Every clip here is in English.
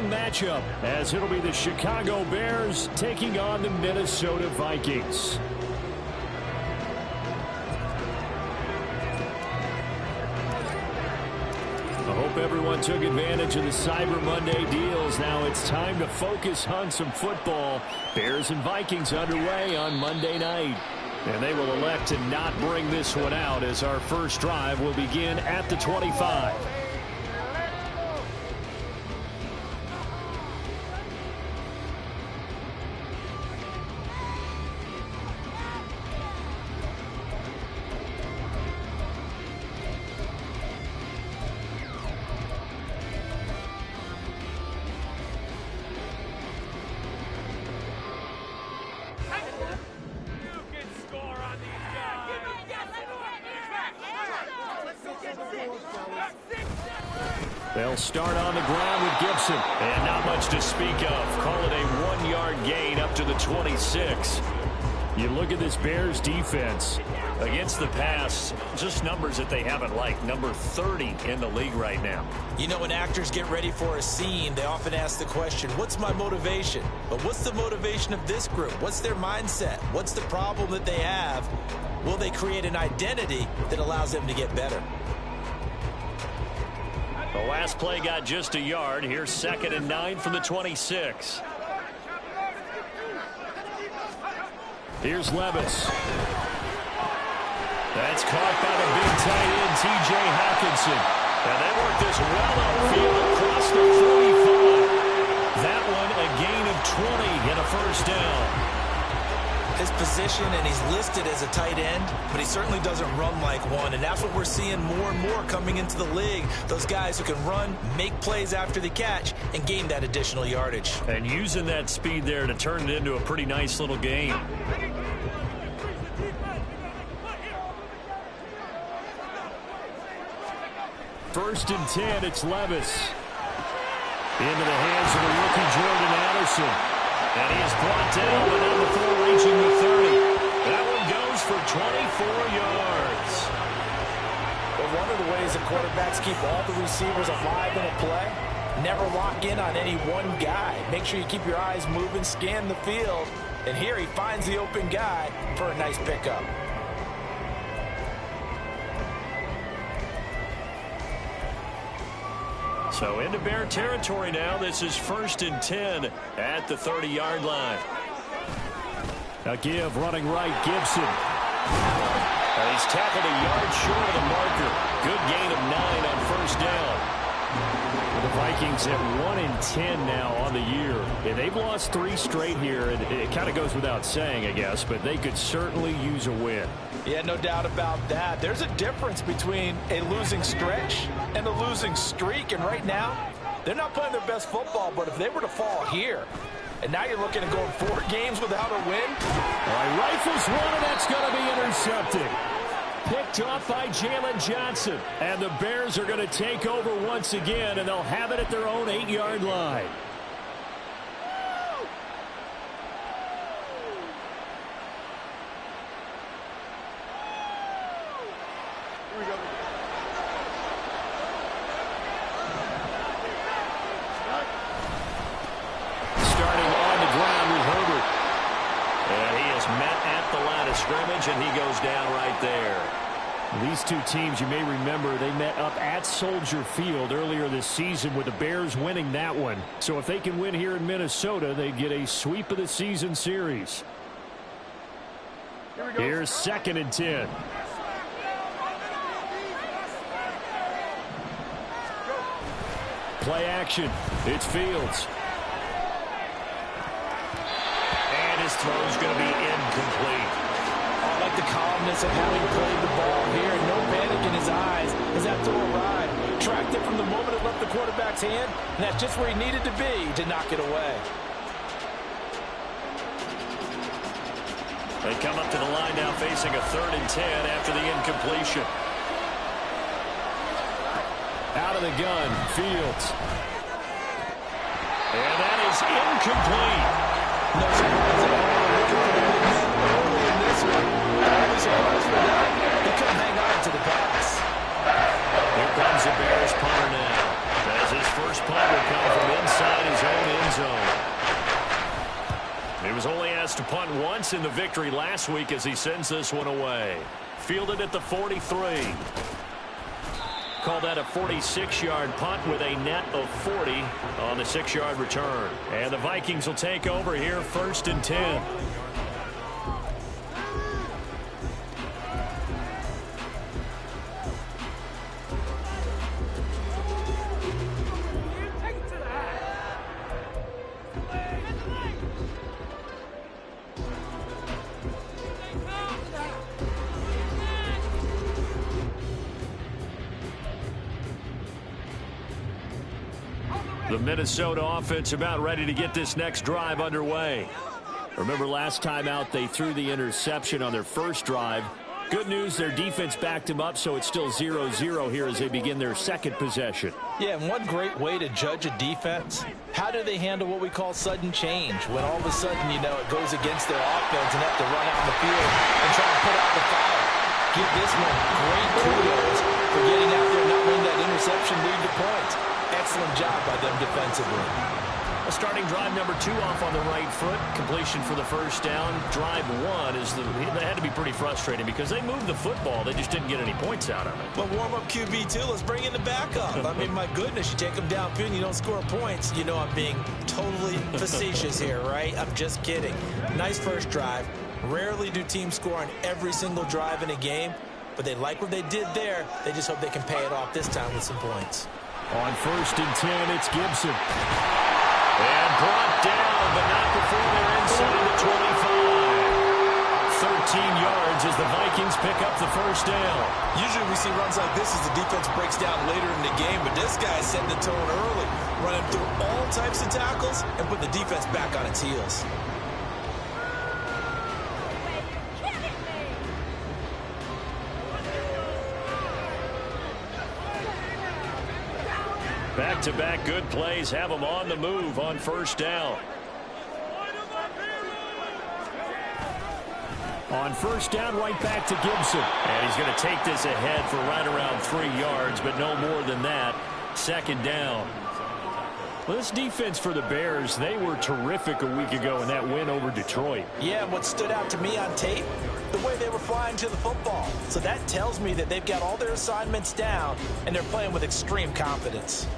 opening matchup, as it'll be the Chicago Bears taking on the Minnesota Vikings. I hope everyone took advantage of the Cyber Monday deals. Now it's time to focus on some football. Bears and Vikings underway on Monday night. And they will elect to not bring this one out, as our first drive will begin at the 25. They'll start on the ground with Gibson. And not much to speak of. Call it a 1-yard gain up to the 26. You look at this Bears defense. Against the pass, just numbers that they haven't liked. Number 30 in the league right now. You know, when actors get ready for a scene, they often ask the question, what's my motivation? But what's the motivation of this group? What's their mindset? What's the problem that they have? Will they create an identity that allows them to get better? The last play got just a yard. Here's 2nd and 9 from the 26. Here's Levis. That's caught by the big tight end, T.J. Hockenson. And they work this well upfield across the 45. That one a gain of 20 and a first down. His position, and he's listed as a tight end, but he certainly doesn't run like one, and that's what we're seeing more and more coming into the league. Those guys who can run, make plays after the catch, and gain that additional yardage. And using that speed there to turn it into a pretty nice little game. First and 10, it's Levis. Into the hands of the rookie Jordan Addison. And he is brought down, but now before reaching the 30. That one goes for 24 yards. But one of the ways that quarterbacks keep all the receivers alive in a play, never lock in on any one guy. Make sure you keep your eyes moving, scan the field. And here he finds the open guy for a nice pickup. So into Bear territory now. This is 1st and 10 at the 30-yard line. A give running right, Gibson. And he's tackled a yard short of the marker. Good gain of 9 on first down. The Vikings at 1 and 10 now on the year. And they've lost 3 straight here. And it kind of goes without saying, I guess, but they could certainly use a win. Yeah, no doubt about that. There's a difference between a losing stretch and a losing streak. And right now, they're not playing their best football. But if they were to fall here, and now you're looking at going 4 games without a win. All right, rifles one, and that's going to be intercepted. Picked off by Jalen Johnson. And the Bears are going to take over once again, and they'll have it at their own 8-yard line. Scrimmage, and he goes down right there. These two teams, you may remember, they met up at Soldier Field earlier this season with the Bears winning that one. So if they can win here in Minnesota, they get a sweep of the season series. Here's 2nd and 10. Play action. It's Fields. And his throw's going to be incomplete. I like the calmness of how he played the ball here. No panic in his eyes as that throw arrived. Tracked it from the moment it left the quarterback's hand, and that's just where he needed to be to knock it away. They come up to the line now facing a 3rd and 10 after the incompletion. Out of the gun, Fields. And that is incomplete. No surprise at all. Looking for the big man early in this one. Only surprise for that, he couldn't hang on to the pass. Here comes the Bears punter now. As his first punt will come from inside his chance to punt once in the victory last week as he sends this one away. Fielded at the 43. Call that a 46-yard punt with a net of 40 on the 6-yard return. And the Vikings will take over here, 1st and 10. The Minnesota offense about ready to get this next drive underway. Remember last time out they threw the interception on their first drive. Good news, their defense backed them up, so it's still 0-0 here as they begin their second possession. Yeah, and one great way to judge a defense, how do they handle what we call sudden change? When all of a sudden, you know, it goes against their offense and have to run out on the field and try to put out the fire. Give this one great kudos for getting out there and not letting that interception lead to points. Excellent job by them defensively. A starting drive number 2 off on the right foot. Completion for the first down. Drive 1 is they had to be pretty frustrating because they moved the football. They just didn't get any points out of it. But warm up QB too. Let's bring in the backup. I mean, my goodness, you take them downfield and you don't score points. You know I'm being totally facetious here, right? I'm just kidding. Nice first drive. Rarely do teams score on every single drive in a game, but they like what they did there. They just hope they can pay it off this time with some points. On 1st and 10, it's Gibson. And brought down, but not before they're inside the 25. 13 yards as the Vikings pick up the first down. Usually we see runs like this as the defense breaks down later in the game, but this guy is setting the tone early, running through all types of tackles and put the defense back on its heels. Back-to-back good plays have them on the move on first down. On first down, right back to Gibson. And he's going to take this ahead for right around 3 yards, but no more than that. 2nd down. Well, this defense for the Bears, they were terrific a week ago in that win over Detroit. Yeah, and what stood out to me on tape, the way they were flying to the football. So that tells me that they've got all their assignments down, and they're playing with extreme confidence.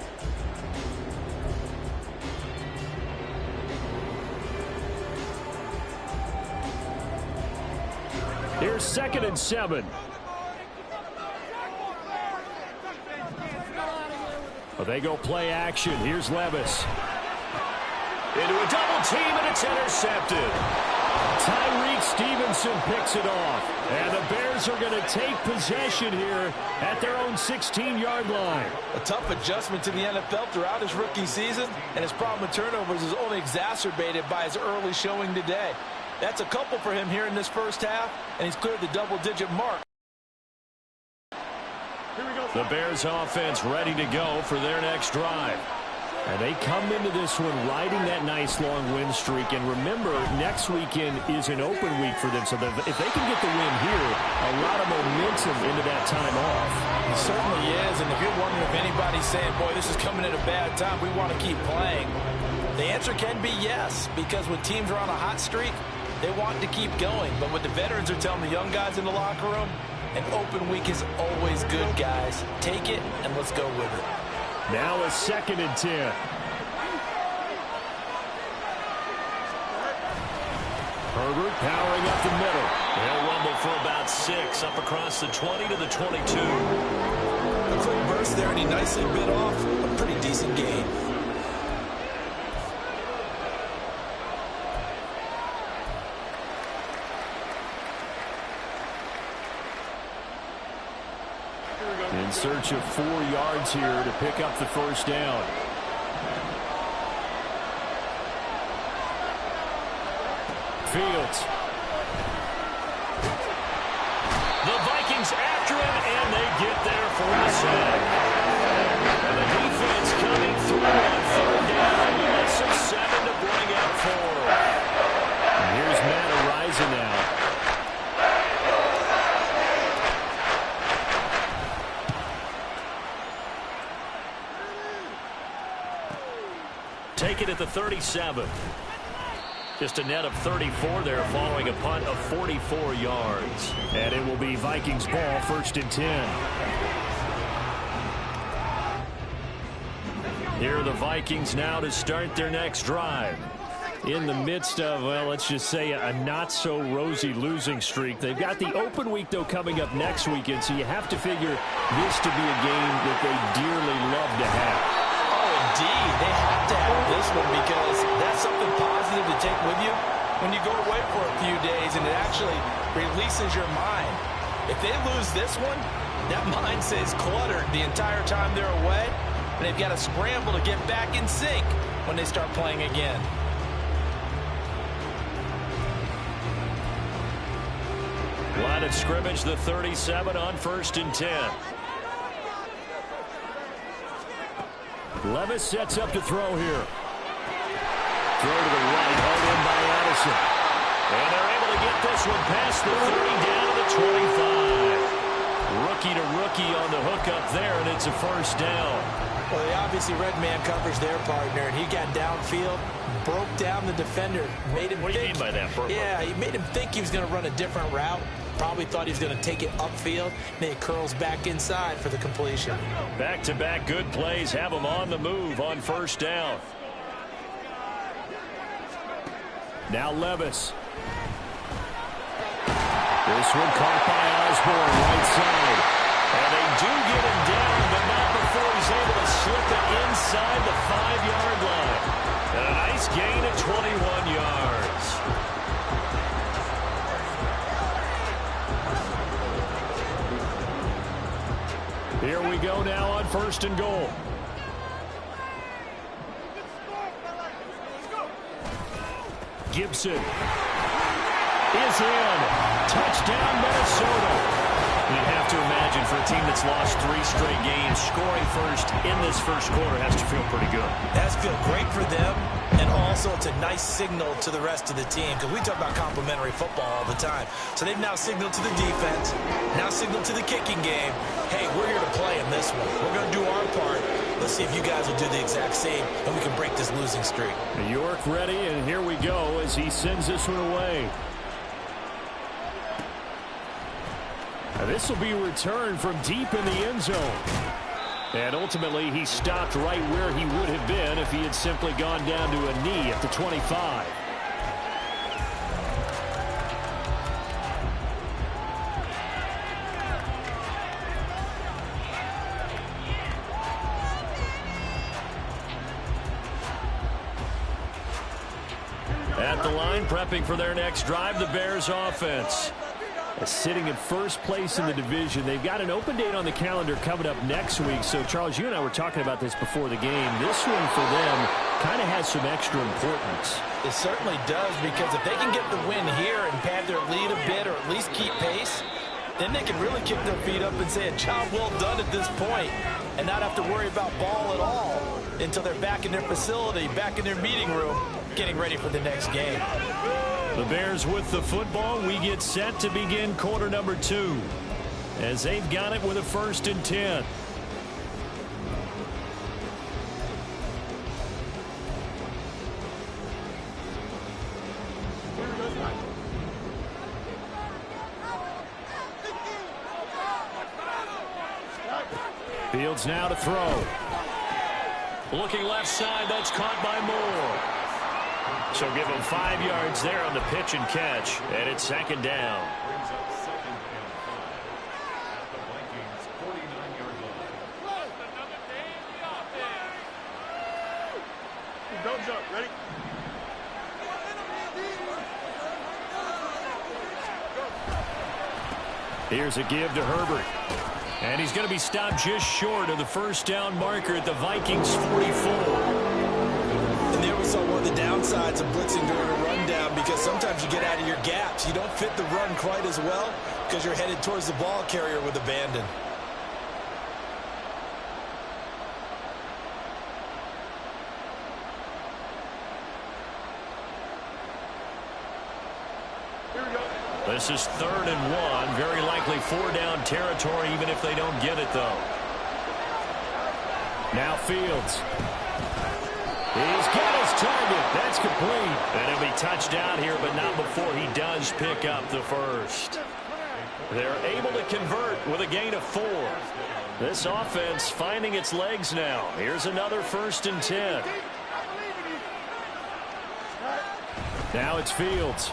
Here's 2nd and 7. Well, they go play action. Here's Levis. Into a double team, and it's intercepted. Tyreek Stevenson picks it off. And the Bears are going to take possession here at their own 16-yard line. A tough adjustment to the NFL throughout his rookie season, and his problem with turnovers is only exacerbated by his early showing today. That's a couple for him here in this first half, and he's cleared the double-digit mark. The Bears offense ready to go for their next drive. And they come into this one riding that nice long win streak. And remember, next weekend is an open week for them. So if they can get the win here, a lot of momentum into that time off. It certainly is. And if you're wondering if anybody's saying, boy, this is coming at a bad time, we want to keep playing, the answer can be yes. Because when teams are on a hot streak, they want to keep going. But what the veterans are telling the young guys in the locker room, an open week is always good, guys. Take it, and let's go with it. Now a 2nd and 10. Herbert powering up the middle. They'll rumble for about 6, up across the 20 to the 22. A quick burst there, and he nicely bit off a pretty decent gain. In search of 4 yards here to pick up the first down. Fields. The Vikings after him, and they get there for the sack. And the defense coming through on 3rd down. That's a 7 to bring up 4. And here's Matt Araiza now. Take it at the 37. Just a net of 34 there following a punt of 44 yards. And it will be Vikings ball, 1st and 10. Here are the Vikings now to start their next drive. In the midst of, well, let's just say a not-so-rosy losing streak. They've got the open week, though, coming up next weekend, so you have to figure this to be a game that they dearly love to have. Oh, indeed. They have to have this one because that's something positive to take with you when you go away for a few days, and it actually releases your mind. If they lose this one, that mind stays cluttered the entire time they're away, and they've got to scramble to get back in sync when they start playing again. Line of scrimmage, the 37 on 1st and 10. Levis sets up to throw here. Throw to the right, held in by Addison. And they're able to get this one past the 30 down to the 25. Rookie to rookie on the hook up there, and it's a 1st down. Well, they obviously red man covers their partner, and he got downfield, broke down the defender, made him What do you mean by that, Burko? Yeah, he made him think he was going to run a different route. Probably thought he was going to take it upfield. Then he curls back inside for the completion. Back-to-back good plays have him on the move on 1st down. Now Levis. This one caught by Osborne, right side. And they do get him down, but not before he's able to slip it inside the 5-yard line. And a nice gain of 21 yards. Here we go now on 1st and goal. Gibson is in. Touchdown, Minnesota. You'd have to imagine for a team that's lost 3 straight games, scoring first in this first quarter has to feel pretty good. It has to feel great for them, and also it's a nice signal to the rest of the team, because we talk about complementary football all the time. So they've now signaled to the defense, now signaled to the kicking game, hey, we're here to play in this one. We're going to do our part. Let's see if you guys will do the exact same, and we can break this losing streak. York ready, and here we go as he sends this one away. This will be returned from deep in the end zone. And ultimately, he stopped right where he would have been if he had simply gone down to a knee at the 25. At the line, prepping for their next drive, the Bears offense. Sitting in first place in the division. They've got an open date on the calendar coming up next week. So, Charles, you and I were talking about this before the game. This one for them kind of has some extra importance. It certainly does, because if they can get the win here and pad their lead a bit, or at least keep pace, then they can really kick their feet up and say a job well done at this point and not have to worry about ball at all until they're back in their facility, back in their meeting room, getting ready for the next game. The Bears with the football. We get set to begin quarter number 2 as they've got it with a 1st and 10. Fields now to throw. Looking left side, that's caught by Moore. So give him 5 yards there on the pitch and catch, and it's 2nd down. Don't jump. Ready? Here's a give to Herbert. And he's going to be stopped just short of the 1st down marker at the Vikings 44. And there we saw one of the downsides of blitzing during a rundown, because sometimes you get out of your gaps. You don't fit the run quite as well because you're headed towards the ball carrier with abandon. This is 3rd and 1. Very likely 4-down territory, even if they don't get it, though. Now Fields. He's got his target. That's complete. And he'll be touched down here, but not before he does pick up the first. They're able to convert with a gain of 4. This offense finding its legs now. Here's another 1st and 10. Now it's Fields.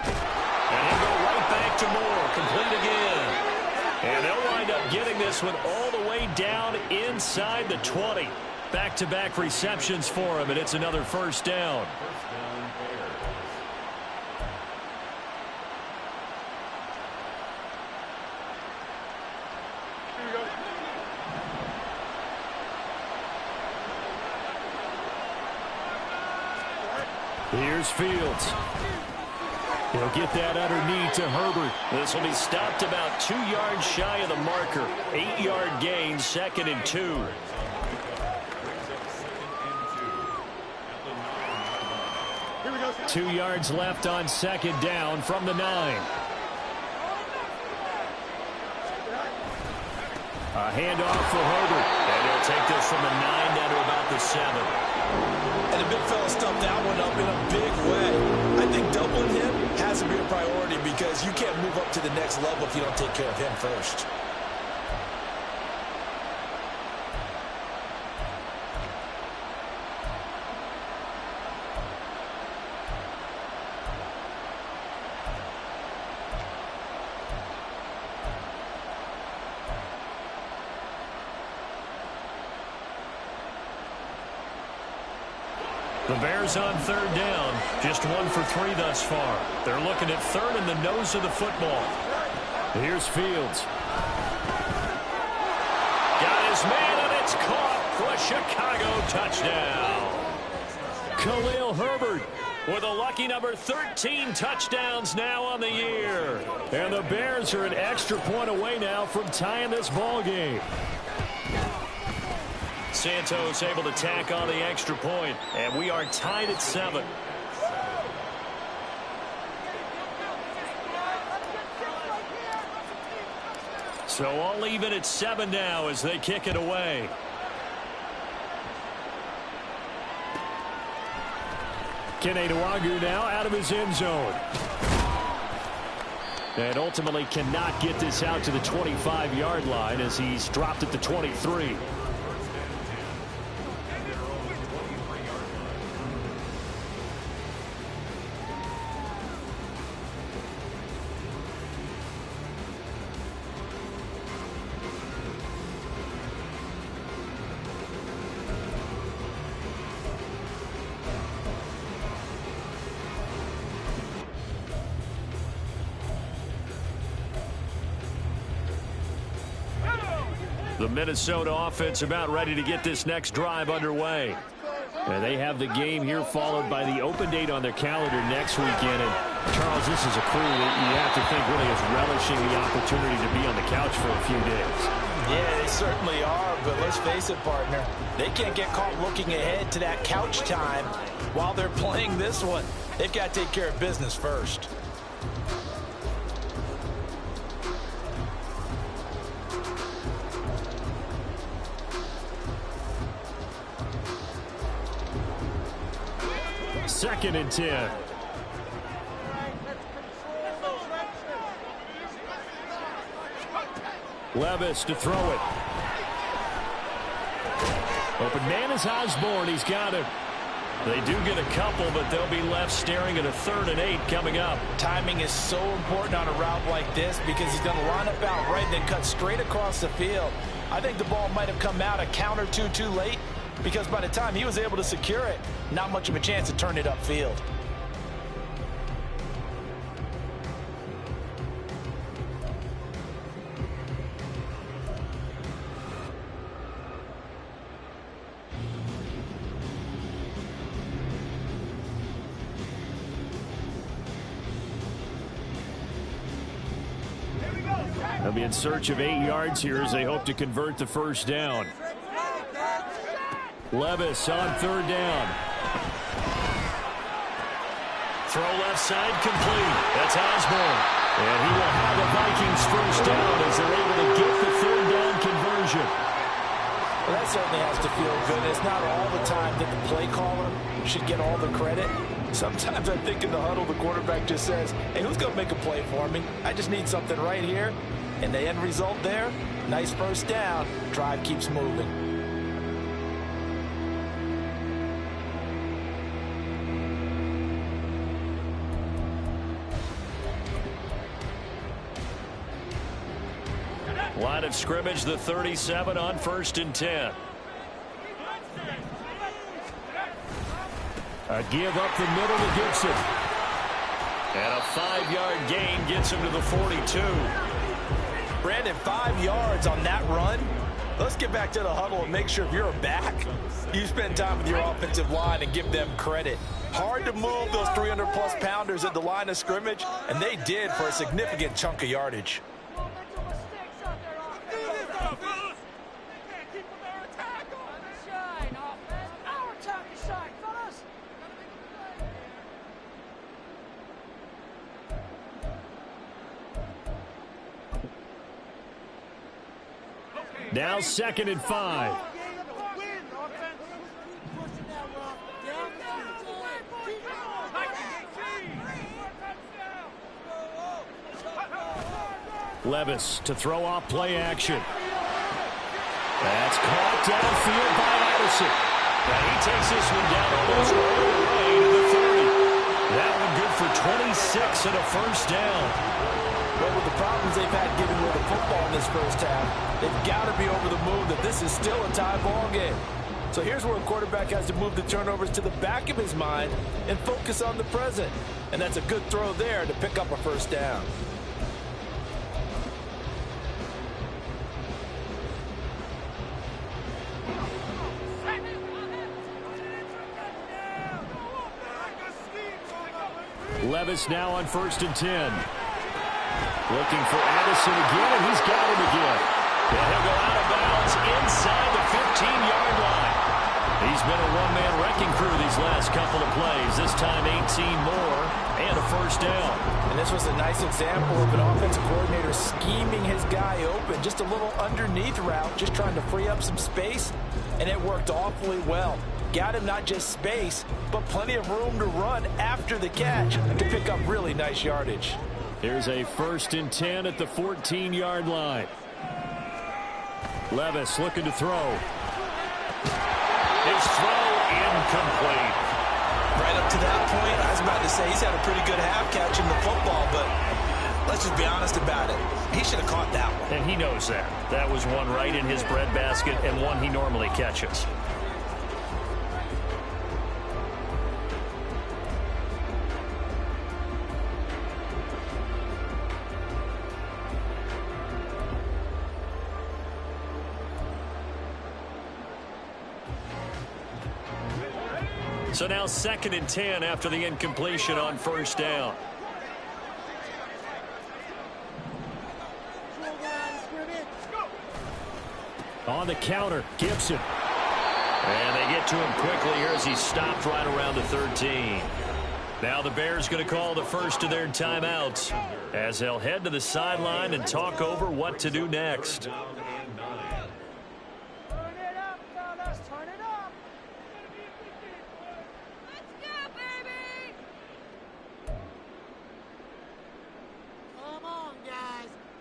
And he'll go right back to Moore. Complete again. And they'll wind up getting this one all the way down inside the 20. Back-to-back receptions for him, and it's another 1st down. Here's Fields. He'll get that underneath to Herbert. This will be stopped about 2 yards shy of the marker. 8-yard gain, 2nd and 2. Here we go. 2 yards left on 2nd down from the 9. A handoff for Herbert. And he'll take this from the 9 down to about the 7. And the big fella stuffed that one up in a big way. I think doubling him has to be a priority because you can't move up to the next level if you don't take care of him first. The Bears on 3rd down, just 1 for 3 thus far. They're looking at 3rd in the nose of the football. Here's Fields. Got his man, and it's caught for a Chicago touchdown. Khalil Herbert with a lucky number 13 touchdowns now on the year. And the Bears are an extra point away now from tying this ball game. Santos able to tack on the extra point, and we are tied at 7. So all even at 7 now as they kick it away. Kene Nwangwu now out of his end zone. And ultimately cannot get this out to the 25-yard line as he's dropped at the 23. The Minnesota offense about ready to get this next drive underway. And they have the game here followed by the open date on their calendar next weekend. And Charles, this is a crew that you have to think really is relishing the opportunity to be on the couch for a few days. Yeah, they certainly are, but let's face it, partner. They can't get caught looking ahead to that couch time while they're playing this one. They've got to take care of business first. Second and 10. Levis to throw it. Open man is Osborne. He's got it. They do get a couple, but they'll be left staring at a 3rd and 8 coming up. Timing is so important on a route like this because he's going to line up out right and then cut straight across the field. I think the ball might have come out a count or two too late, because by the time he was able to secure it, not much of a chance to turn it upfield. They'll be in search of 8 yards here as they hope to convert the 1st down. Levis on 3rd down. Throw left side complete. That's Osborne. And he will have the Vikings 1st down as they're able to get the 3rd down conversion. Well, that certainly has to feel good. It's not all the time that the play caller should get all the credit. Sometimes I think in the huddle, the quarterback just says, hey, who's going to make a play for me? I just need something right here. And the end result there, nice first down. Drive keeps moving. Line of scrimmage, the 37 on 1st and 10. A give up the middle to Gibson. And a 5-yard gain gets him to the 42. Brandon, 5 yards on that run. Let's get back to the huddle and make sure if you're a back, you spend time with your offensive line and give them credit. Hard to move those 300-plus pounders at the line of scrimmage, and they did for a significant chunk of yardage. Now 2nd and 5. Levis to throw off play action. That's caught downfield by Addison. And he takes this one down almost all the way to the 30. That one good for 26 and a first down. But with the problems they've had getting rid of football in this first half, they've got to be over the moon that this is still a tie ball game. So here's where a quarterback has to move the turnovers to the back of his mind and focus on the present. And that's a good throw there to pick up a first down. Levis now on 1st and 10. Looking for Addison again, and he's got him again. And he'll go out of bounds inside the 15-yard line. He's been a one-man wrecking crew these last couple of plays. This time 18 more and a first down. And this was a nice example of an offensive coordinator scheming his guy open. Just a little underneath route, just trying to free up some space, and it worked awfully well. Got him not just space, but plenty of room to run after the catch to pick up really nice yardage. Here's a 1st and 10 at the 14-yard line. Levis looking to throw. His throw incomplete. Right up to that point, I was about to say he's had a pretty good half catching the football, but let's just be honest about it. He should have caught that one. And he knows that. That was one right in his breadbasket and one he normally catches. So now 2nd and 10 after the incompletion on first down. On the counter, Gibson. And they get to him quickly here as he stopped right around the 13. Now the Bears going to call the first of their timeouts as they'll head to the sideline and talk over what to do next.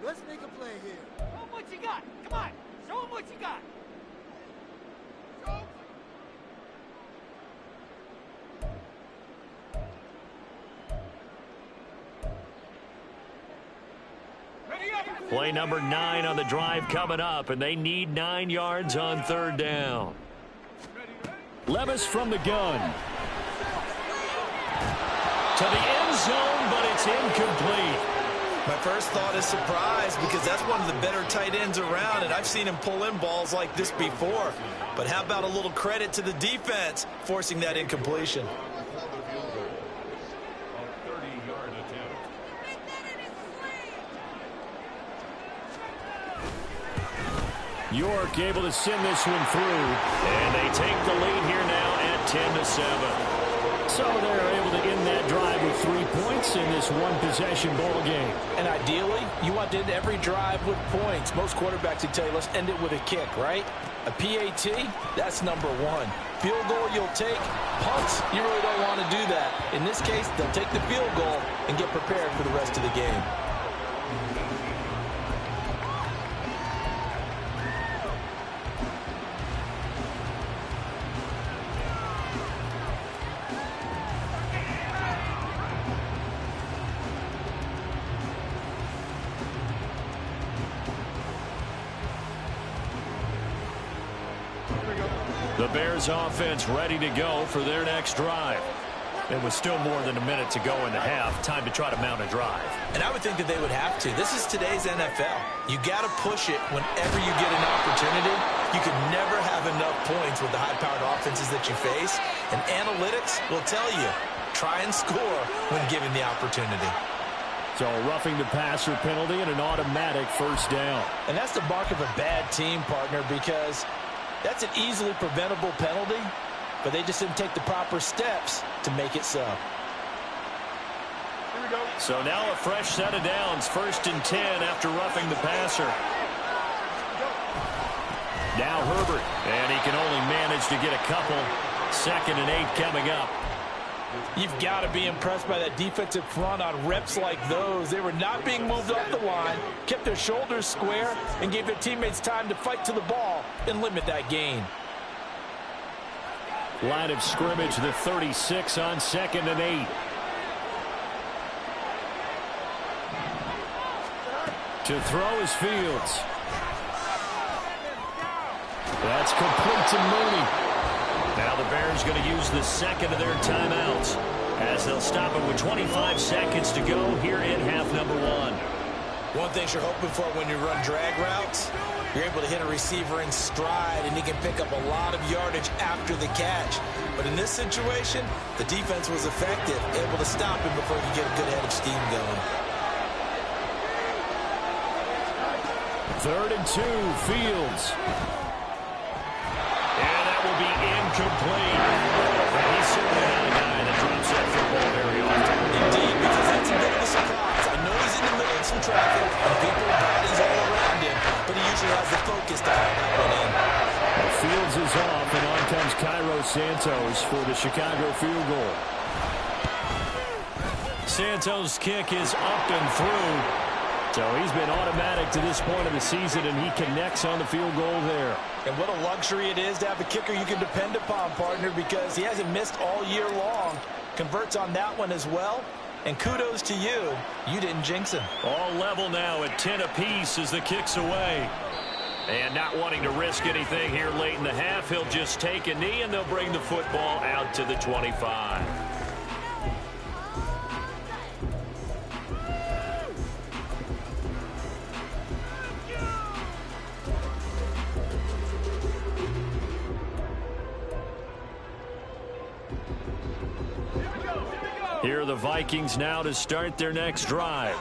Let's make a play here. Show him what you got. Come on. Show him what you got. Play number 9 on the drive coming up, and they need 9 yards on 3rd down. Levis from the gun. To the end zone, but it's incomplete. My first thought is surprise because that's one of the better tight ends around, and I've seen him pull in balls like this before. But how about a little credit to the defense forcing that incompletion? York able to send this one through, and they take the lead here now at 10-7. So they're able to end that drive with 3 points in this one-possession ball game. And ideally, you want to end every drive with points. Most quarterbacks would tell you, let's end it with a kick, right? A PAT, that's number one. Field goal you'll take. Punts, you really don't want to do that. In this case, they'll take the field goal and get prepared for the rest of the game. The Bears offense ready to go for their next drive. And with still more than a minute to go in the half, time to try to mount a drive. And I would think that they would have to. This is today's NFL. You got to push it whenever you get an opportunity. You can never have enough points with the high-powered offenses that you face. And analytics will tell you, try and score when given the opportunity. So a roughing the passer penalty and an automatic first down. And that's the mark of a bad team, partner, because that's an easily preventable penalty, but they just didn't take the proper steps to make it so. Here we go. So now a fresh set of downs, 1st and 10 after roughing the passer. Now Herbert, and he can only manage to get a couple. 2nd and 8 coming up. You've got to be impressed by that defensive front on reps like those. They were not being moved off the line, kept their shoulders square, and gave their teammates time to fight to the ball and limit that gain. Line of scrimmage, the 36 on 2nd and 8. To throw is Fields. That's complete to Mooney. Now the Bears going to use the 2nd of their timeouts as they'll stop it with 25 seconds to go here in half number 1. One thing you're hoping for when you run drag routes, you're able to hit a receiver in stride, and he can pick up a lot of yardage after the catch. But in this situation, the defense was effective, able to stop him before he could get a good head of steam going. 3rd and 2, Fields. And that will be incomplete. And he's certainly not a guy that drops that football very often. Indeed, because that's a bit of a surprise. I know he's in the middle of some traffic, and people and bodies all around him, but he usually has the focus to hold that one in. Well, Fields is off, and on comes Cairo Santos for the Chicago field goal. Santos' kick is up and through. So he's been automatic to this point of the season, and he connects on the field goal there. And what a luxury it is to have a kicker you can depend upon, partner, because he hasn't missed all year long. Converts on that one as well. And kudos to you. You didn't jinx him. All level now at 10 apiece as the kick's away. And not wanting to risk anything here late in the half, he'll just take a knee, and they'll bring the football out to the 25. Here are the Vikings now to start their next drive.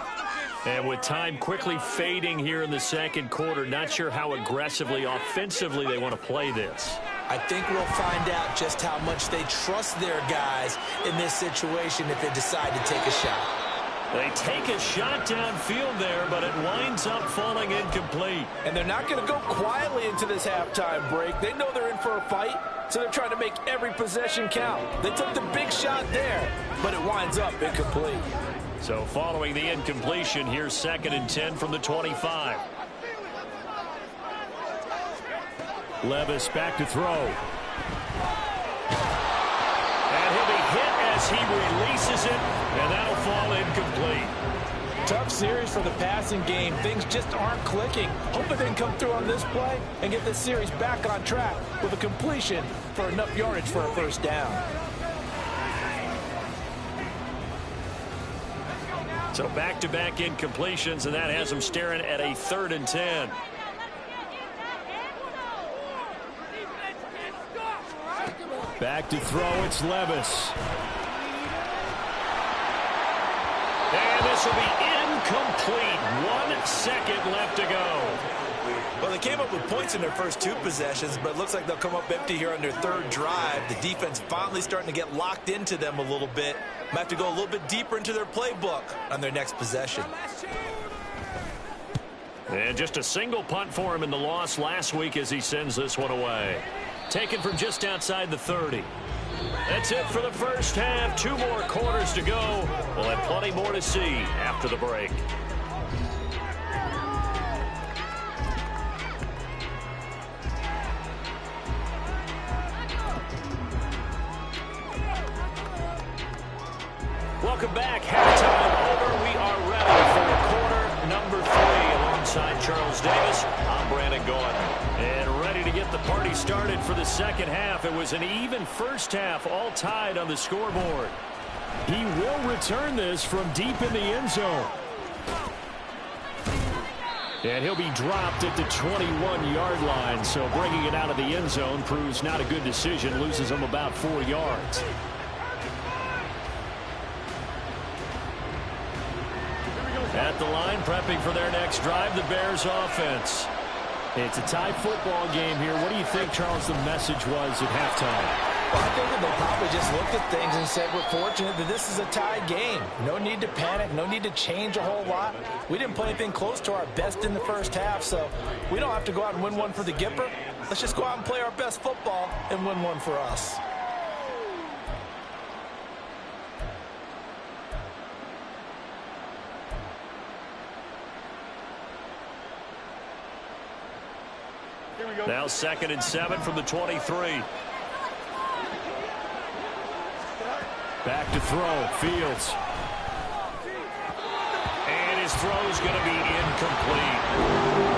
And with time quickly fading here in the 2nd quarter, not sure how aggressively, offensively they want to play this. I think we'll find out just how much they trust their guys in this situation if they decide to take a shot. They take a shot downfield there, but it winds up falling incomplete. And they're not going to go quietly into this halftime break. They know they're in for a fight, so they're trying to make every possession count. They took the big shot there, but it winds up incomplete. So following the incompletion, here's 2nd and 10 from the 25. Levis back to throw. And he'll be hit as he releases it, and that'll fall incomplete. Tough series for the passing game. Things just aren't clicking. Hoping they can come through on this play and get this series back on track with a completion for enough yardage for a first down. So back-to-back incompletions, and that has them staring at a 3rd and 10. Back to throw, it's Levis. And this will be incomplete. 1 second left to go. Well, they came up with points in their first 2 possessions, but it looks like they'll come up empty here on their 3rd drive. The defense finally starting to get locked into them a little bit. Might have to go a little bit deeper into their playbook on their next possession. And just a single punt for him in the loss last week as he sends this one away. Taken from just outside the 30. That's it for the first half. 2 more quarters to go. We'll have plenty more to see after the break. Welcome back. Halftime over. We are ready for quarter number 3. Alongside Charles Davis, I'm Brandon Gaudin. And ready to get the party started for the second half. It was an even first half, all tied on the scoreboard. He will return this from deep in the end zone. And he'll be dropped at the 21-yard line. So bringing it out of the end zone proves not a good decision. Loses him about 4 yards. At the line, prepping for their next drive, the Bears offense. It's a tie football game here. What do you think, Charles, the message was at halftime? Well, I think that they probably just looked at things and said, we're fortunate that this is a tie game. No need to panic. No need to change a whole lot. We didn't play anything close to our best in the first half, so we don't have to go out and win one for the Gipper. Let's just go out and play our best football and win one for us. Now 2nd and 7 from the 23. Back to throw. Fields. And his throw's going to be incomplete.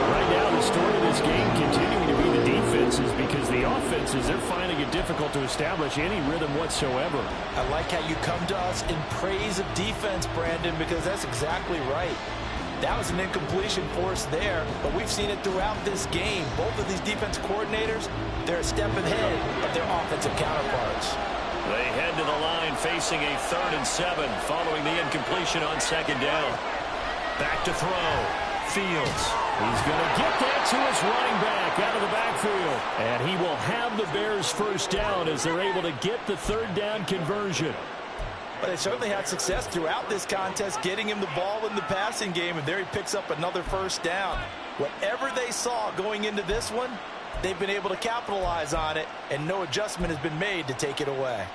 Right now, the story of this game continuing to be the defenses, because the offenses, they're finding it difficult to establish any rhythm whatsoever. I like how you come to us in praise of defense, Brandon, because that's exactly right. That was an incompletion for us there, but we've seen it throughout this game. Both of these defense coordinators, they're a step ahead of their offensive counterparts. They head to the line facing a 3rd and 7 following the incompletion on 2nd down. Back to throw. Fields. He's going to get that to his running back out of the backfield. And he will have the Bears first down as they're able to get the 3rd down conversion. But they certainly had success throughout this contest, getting him the ball in the passing game, and there he picks up another first down. Whatever they saw going into this one, they've been able to capitalize on it, and no adjustment has been made to take it away.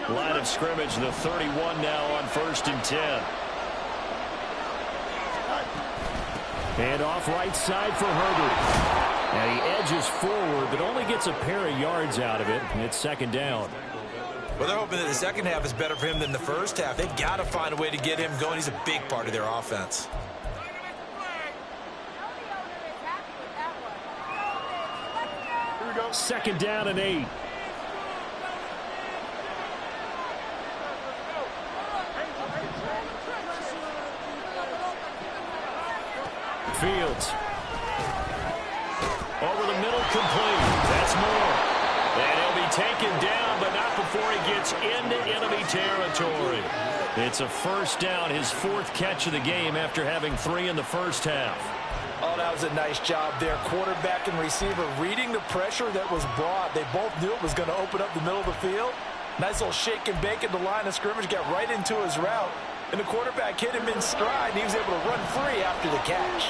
Line of scrimmage, the 31 now on 1st and 10. And off right side for Herbert. And he edges forward, but only gets a pair of yards out of it. And it's 2nd down. Well, they're hoping that the second half is better for him than the first half. They've got to find a way to get him going. He's a big part of their offense. Here we go. 2nd down and 8. Fields. Over the middle, complete. That's more. And he'll be taken down, but not before he gets into enemy territory. It's a first down, his 4th catch of the game after having 3 in the first half. Oh, that was a nice job there. Quarterback and receiver reading the pressure that was brought. They both knew it was going to open up the middle of the field. Nice little shake and bake at the line of scrimmage, got right into his route. And the quarterback hit him in stride, and he was able to run free after the catch.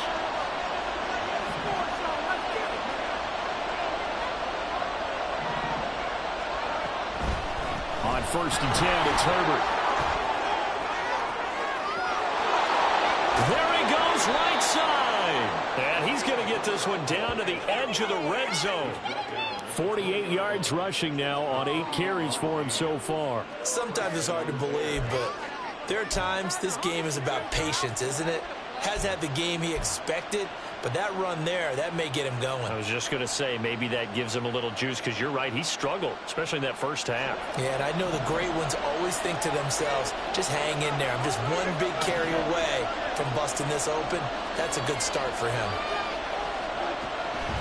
On 1st and 10, it's Herbert. There he goes, right side. And he's going to get this one down to the edge of the red zone. 48 yards rushing now on 8 carries for him so far. Sometimes it's hard to believe, but there are times this game is about patience, isn't it? Has had the game he expected, but that run there, that may get him going. I was just going to say, maybe that gives him a little juice, because you're right, he struggled, especially in that first half. Yeah, and I know the great ones always think to themselves, just hang in there. I'm just one big carry away from busting this open. That's a good start for him.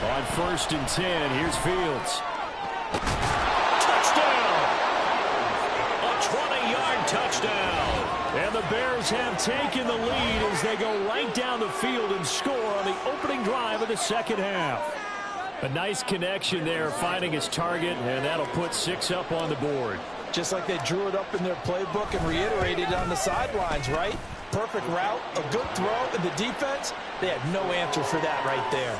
On 1st and 10, here's Fields. Touchdown! A 20-yard touchdown. And the Bears have taken the lead as they go right down the field and score on the opening drive of the second half. A nice connection there, finding his target, and that'll put 6 up on the board. Just like they drew it up in their playbook and reiterated it on the sidelines, right? Perfect route, a good throw, and the defense, they had no answer for that right there.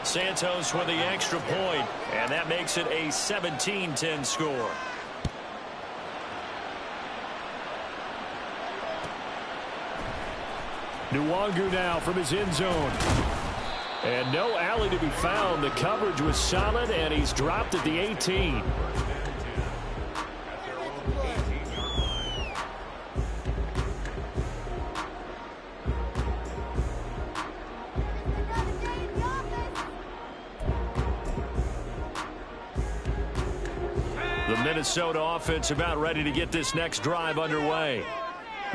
Santos with the extra point, and that makes it a 17-10 score. Nwangu now from his end zone. And no alley to be found. The coverage was solid, and he's dropped at the 18. The Minnesota offense about ready to get this next drive underway.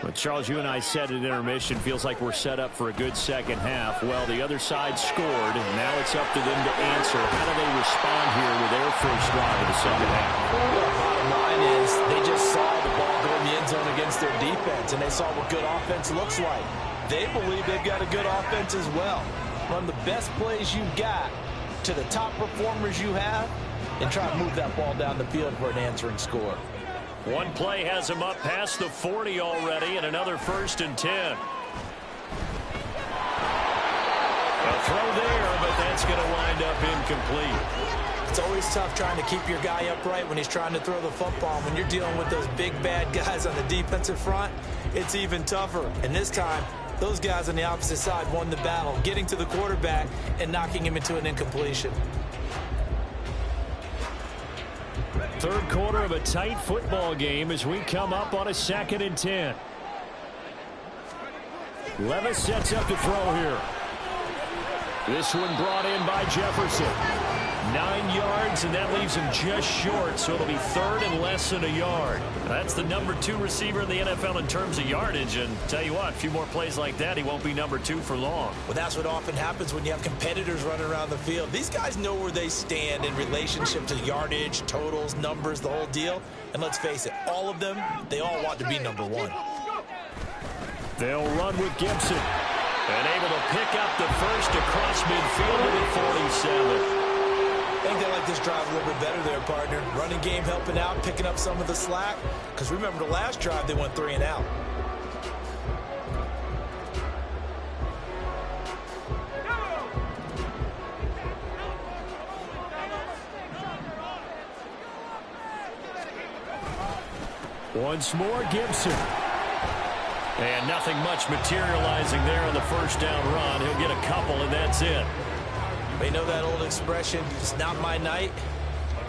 But Charles, you and I said at intermission, feels like we're set up for a good second half. Well, the other side scored, and now it's up to them to answer. How do they respond here with their first drive of the second half? Well, bottom line is they just saw the ball go in the end zone against their defense, and they saw what good offense looks like. They believe they've got a good offense as well. Run the best plays you've got to the top performers you have, and try to move that ball down the field for an answering score. One play has him up past the 40 already, and another 1st and 10. A throw there, but that's going to wind up incomplete. It's always tough trying to keep your guy upright when he's trying to throw the football. When you're dealing with those big, bad guys on the defensive front, it's even tougher. And this time, those guys on the opposite side won the battle, getting to the quarterback and knocking him into an incompletion. Third quarter of a tight football game as we come up on a 2nd and 10. Levis sets up to throw here. This one brought in by Jefferson. 9 yards, and that leaves him just short, so it'll be 3rd and less than a yard. That's the number 2 receiver in the NFL in terms of yardage, and tell you what, a few more plays like that, he won't be number 2 for long. Well, that's what often happens when you have competitors running around the field. These guys know where they stand in relationship to yardage, totals, numbers, the whole deal. And let's face it, all of them, they all want to be number 1. They'll run with Gibson. And able to pick up the first across midfield to the 47. I think they like this drive a little bit better there, partner. Running game helping out, picking up some of the slack. Because remember the last drive, they went 3 and out. Once more, Gibson. And nothing much materializing there on the first down run. He'll get a couple, and that's it. You know that old expression, it's not my night?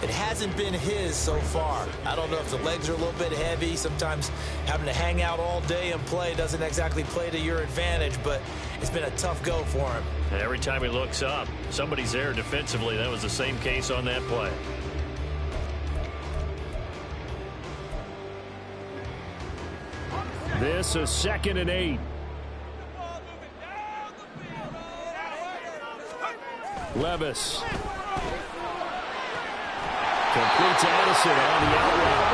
It hasn't been his so far. I don't know if the legs are a little bit heavy. Sometimes having to hang out all day and play doesn't exactly play to your advantage, but it's been a tough go for him. And every time he looks up, somebody's there defensively. That was the same case on that play. This is 2nd and 8. Levis. Complete to Addison on the out route.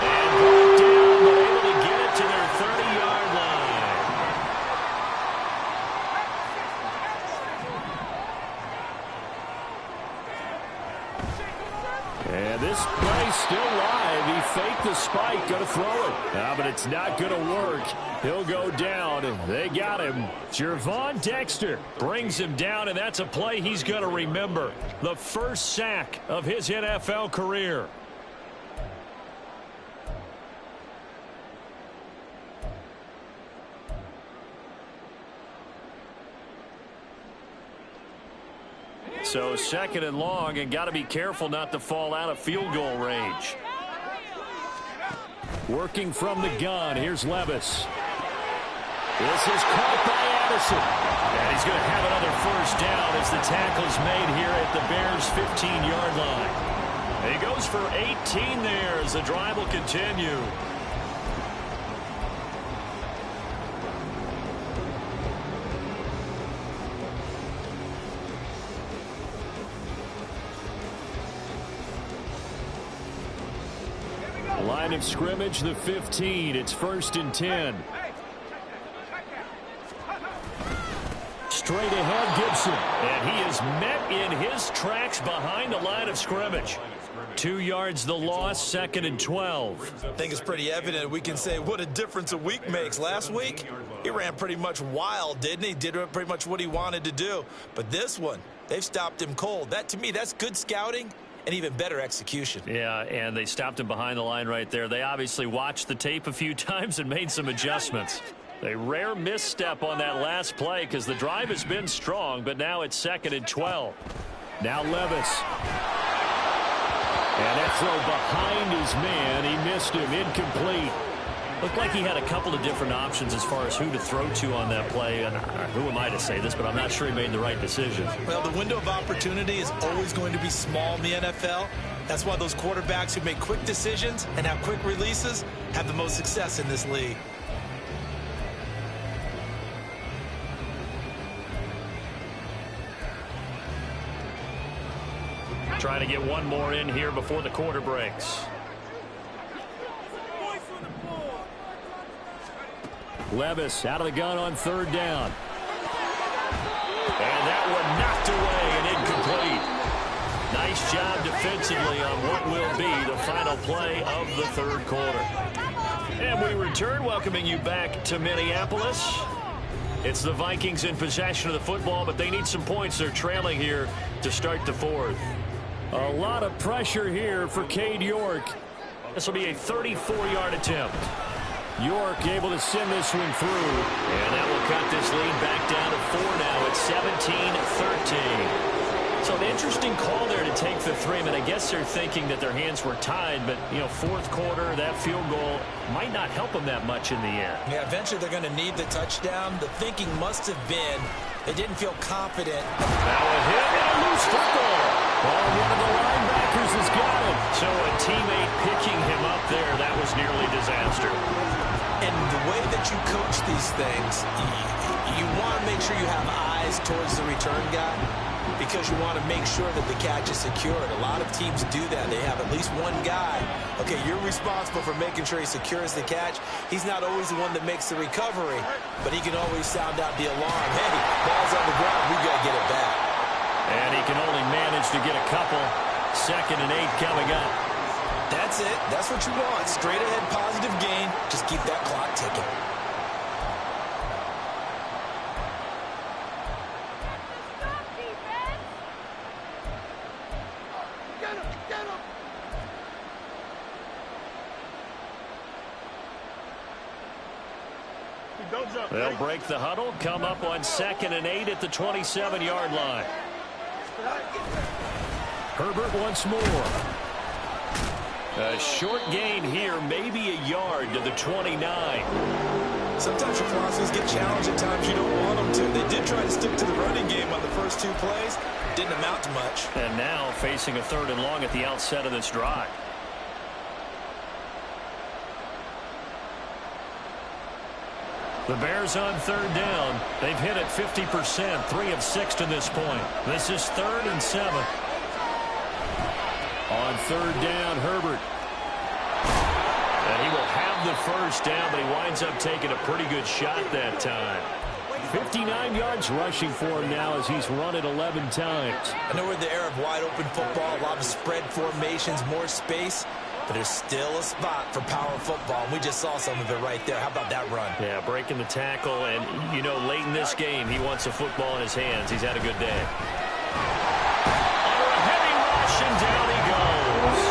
And brought down, but able to get it to their 30-yard line. And this play still live. He faked the spike, going to throw it. But it's not going to work. He'll go down. They got him. Gervon Dexter brings him down, and that's a play he's going to remember. The first sack of his NFL career. So 2nd and long, and got to be careful not to fall out of field goal range. Working from the gun, here's Levis. This is caught by Addison. And he's going to have another first down as the tackle's made here at the Bears' 15-yard line. And he goes for 18 there as the drive will continue. Line of scrimmage, the 15. It's 1st and 10. Straight ahead, Gibson. And he is met in his tracks behind the line of scrimmage. 2 yards the loss, 2nd and 12. I think it's pretty evident we can say what a difference a week makes. Last week, he ran pretty much wild, didn't he? Did pretty much what he wanted to do. But this one, they've stopped him cold. That, to me, that's good scouting and even better execution. Yeah, and they stopped him behind the line right there. They obviously watched the tape a few times and made some adjustments. A rare misstep on that last play because the drive has been strong, but now it's 2nd and 12. Now Levis. And that throw behind his man. He missed him. Incomplete. Looked like he had a couple of different options as far as who to throw to on that play. And who am I to say this, but I'm not sure he made the right decision. Well, the window of opportunity is always going to be small in the NFL. That's why those quarterbacks who make quick decisions and have quick releases have the most success in this league. Trying to get one more in here before the quarter breaks. Levis out of the gun on 3rd down. And that one knocked away and incomplete. Nice job defensively on what will be the final play of the 3rd quarter. And we return, welcoming you back to Minneapolis. It's the Vikings in possession of the football, but they need some points. They're trailing here to start the 4th. A lot of pressure here for Cade York. This will be a 34-yard attempt. York able to send this one through. And that will cut this lead back down to 4 now. It's 17-13. So an interesting call there to take the 3. I mean, I guess they're thinking that their hands were tied, but, you know, 4th quarter, that field goal might not help them that much in the end. Yeah, eventually they're going to need the touchdown. The thinking must have been they didn't feel confident. Now a hit and a loose football. Well, one of the linebackers has got it. So a teammate picking him up there, that was nearly disaster. And the way that you coach these things, you want to make sure you have eyes towards the return guy because you want to make sure that the catch is secured. A lot of teams do that. They have at least one guy. Okay, you're responsible for making sure he secures the catch. He's not always the one that makes the recovery, but he can always sound out the alarm. Hey, ball's on the ground. We've got to get it back. And he can only manage to get a couple. 2nd and 8 coming up. That's it. That's what you want. Straight ahead positive gain. Just keep that clock ticking. They'll break the huddle, come up on 2nd and 8 at the 27-yard line. Herbert once more. A short gain here, maybe a yard to the 29. Sometimes your philosophies get challenged at times you don't want them to. They did try to stick to the running game on the first 2 plays. Didn't amount to much. And now facing a 3rd and long at the outset of this drive. The Bears on 3rd down. They've hit it 50%, 3 of 6 to this point. This is 3rd and 7. On 3rd down, Herbert. And he will have the first down, but he winds up taking a pretty good shot that time. 59 yards rushing for him now as he's run it 11 times. I know we're in the era of wide open football, a lot of spread formations, more space. But there's still a spot for power football, and we just saw some of it right there. How about that run? Yeah, breaking the tackle, and, you know, late in this game, he wants a football in his hands. He's had a good day. Under a heavy rush, and down he goes.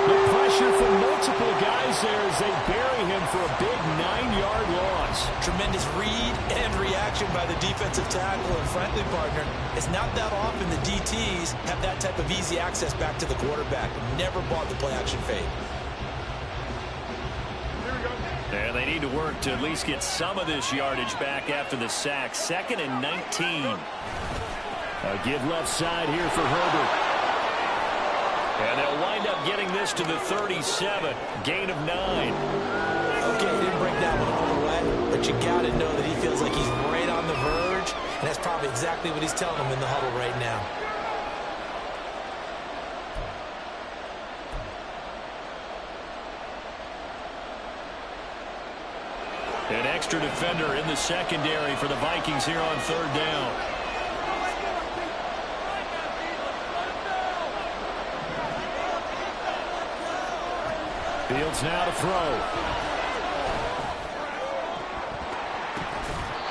The pressure from multiple guys there as they bury him for a big 9-yard loss. Tremendous read and reaction by the defensive tackle and friendly partner. It's not that often the DTs have that type of easy access back to the quarterback. Never bought the play-action fade. And they need to work to at least get some of this yardage back after the sack. 2nd and 19. A give left side here for Herbert. And they'll wind up getting this to the 37. Gain of 9. Okay, he didn't break that one all the way, but you got to know that he feels like he's right on the verge, and that's probably exactly what he's telling them in the huddle right now. extra defender in the secondary for the Vikings here on third down. Fields now to throw.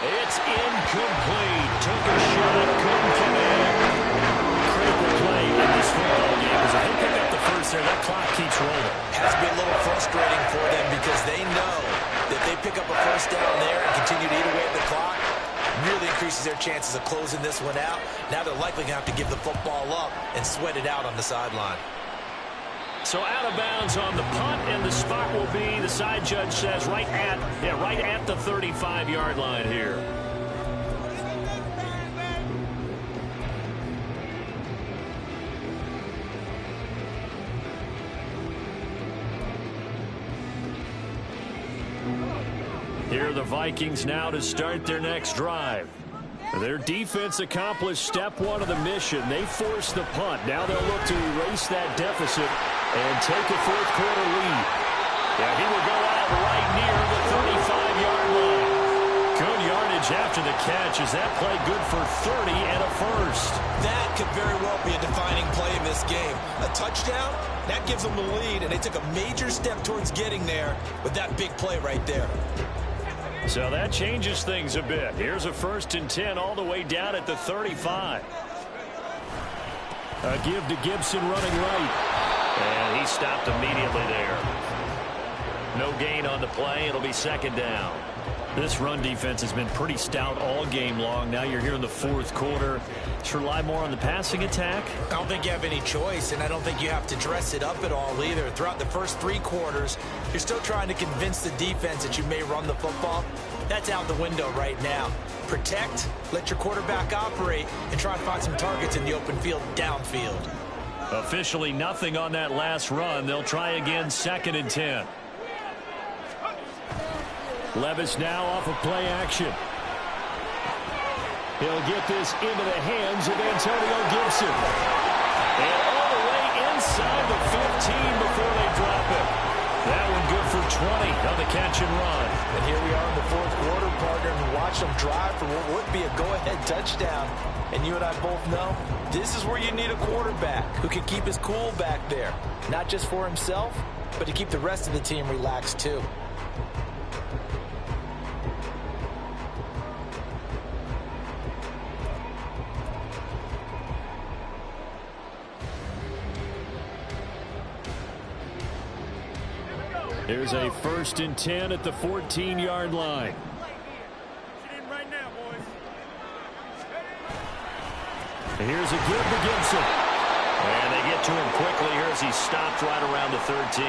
It's incomplete. Took a shot, couldn't connect. Critical play in this football game because if they pick up the first there, that clock keeps rolling. Has to be a little frustrating for them because they know that they pick up a first down there and continue to eat away at the clock, really increases their chances of closing this one out. Now they're likely going to have to give the football up and sweat it out on the sideline. So out of bounds on the punt, and the spot will be, the side judge says, right at the 35-yard line here. Here are the Vikings now to start their next drive. Their defense accomplished step one of the mission. They forced the punt. Now they'll look to erase that deficit and take a fourth-quarter lead. Yeah, he will go out right near the 35-yard line. Good yardage after the catch. Is that play good for 30 and a first? That could very well be a defining play in this game. A touchdown, that gives them the lead, and they took a major step towards getting there with that big play right there. So that changes things a bit. Here's a 1st and 10 all the way down at the 35. A give to Gibson running right. And he stopped immediately there. No gain on the play. It'll be 2nd down. This run defense has been pretty stout all game long. Now you're here in the 4th quarter. Should rely more on the passing attack? I don't think you have any choice, and I don't think you have to dress it up at all either. Throughout the first 3 quarters, you're still trying to convince the defense that you may run the football. That's out the window right now. Protect, let your quarterback operate, and try and find some targets in the open field downfield. Officially nothing on that last run. They'll try again 2nd and 10. Levis now off of play action. He'll get this into the hands of Antonio Gibson. And all the way inside the 15 before they drop it. That one good for 20 on the catch and run. And here we are in the 4th quarter, partner, and watch them drive for what would be a go-ahead touchdown. And you and I both know this is where you need a quarterback who can keep his cool back there. Not just for himself, but to keep the rest of the team relaxed too. Here's a 1st and 10 at the 14-yard line. Here's a give to Gibson. And they get to him quickly here as he stopped right around the 13.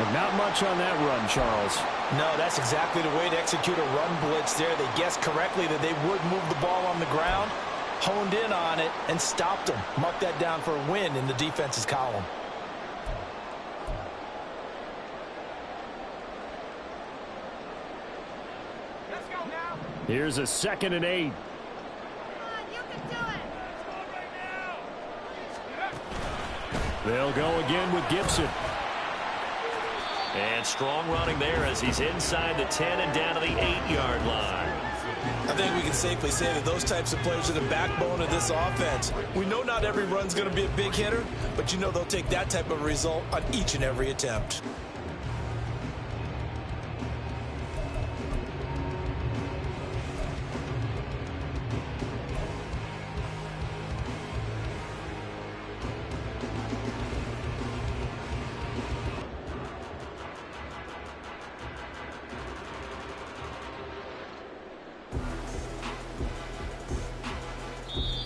But not much on that run, Charles. No, that's exactly the way to execute a run blitz there. They guessed correctly that they would move the ball on the ground, honed in on it, and stopped them. Mark that down for a win in the defense's column. Here's a 2nd and 8. They'll go again with Gibson. And strong running there as he's inside the 10 and down to the 8-yard line. I think we can safely say that those types of players are the backbone of this offense. We know not every run's going to be a big hitter, but you know they'll take that type of result on each and every attempt.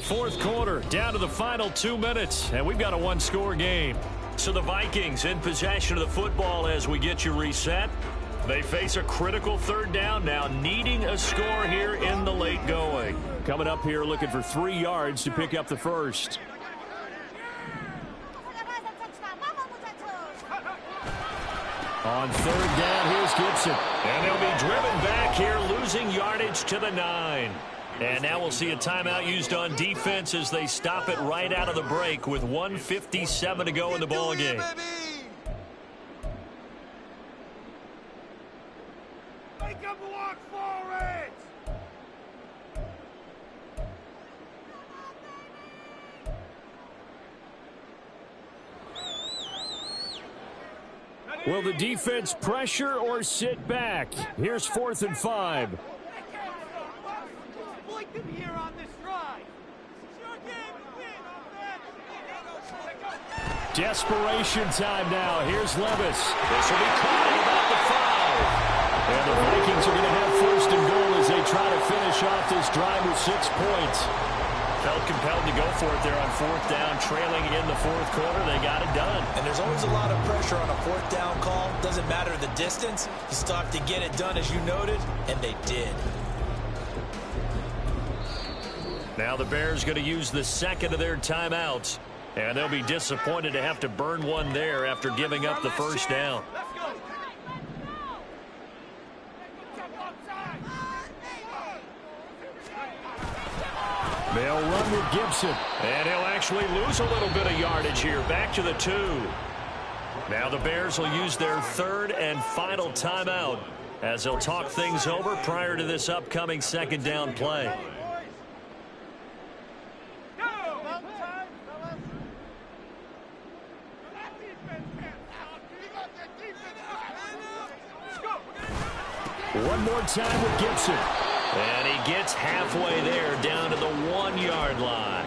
Fourth quarter, down to the final 2 minutes, and we've got a one-score game. So the Vikings in possession of the football as we get you reset. They face a critical 3rd down now, needing a score here in the late going. Coming up here looking for 3 yards to pick up the first. On 3rd down, here's Gibson. And they'll be driven back here, losing yardage to the 9. And now we'll see a timeout used on defense as they stop it right out of the break with 1:57 to go in the ball game. Wake up, Will the defense pressure or sit back? Here's 4th and 5. Exploit them here on this drive. This is your game to win, offense. Desperation time now. Here's Levis. This will be caught at about the 5. And the Vikings are going to have 1st and goal as they try to finish off this drive with 6 points. Felt compelled to go for it there on 4th down, trailing in the 4th quarter. They got it done. And there's always a lot of pressure on a 4th down call. Doesn't matter the distance. You still have to get it done, as you noted, and they did. Now the Bears going to use the 2nd of their timeouts. And they'll be disappointed to have to burn one there after giving up the 1st down. They'll run with Gibson. And he'll actually lose a little bit of yardage here. Back to the 2. Now the Bears will use their 3rd and final timeout as they'll talk things over prior to this upcoming 2nd down play. One more time with Gibson. And he gets halfway there, down to the 1-yard line.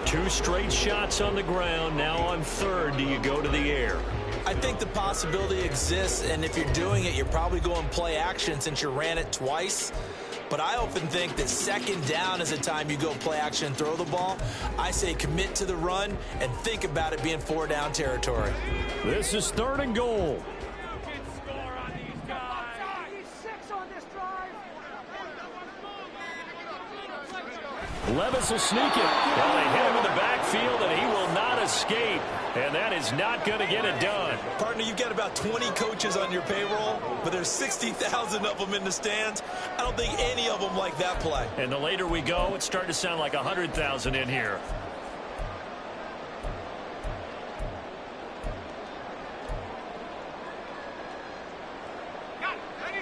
2 straight shots on the ground. Now on 3rd, do you go to the air? I think the possibility exists, and if you're doing it, you're probably going play action since you ran it twice. But I often think that 2nd down is the time you go play action and throw the ball. I say commit to the run and think about it being 4-down territory. This is 3rd and goal. Levis will sneak it. Well, they hit him in the backfield, and he will not escape. And that is not going to get it done. Partner, you've got about 20 coaches on your payroll, but there's 60,000 of them in the stands. I don't think any of them like that play. And the later we go, it's starting to sound like 100,000 in here.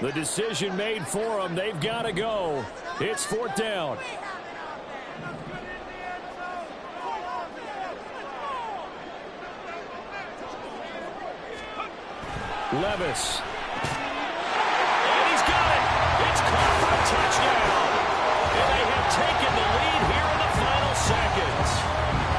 The decision made for them. They've got to go. It's 4th down. Levis. And he's got it. It's caught for a touchdown. And they have taken the lead here in the final seconds.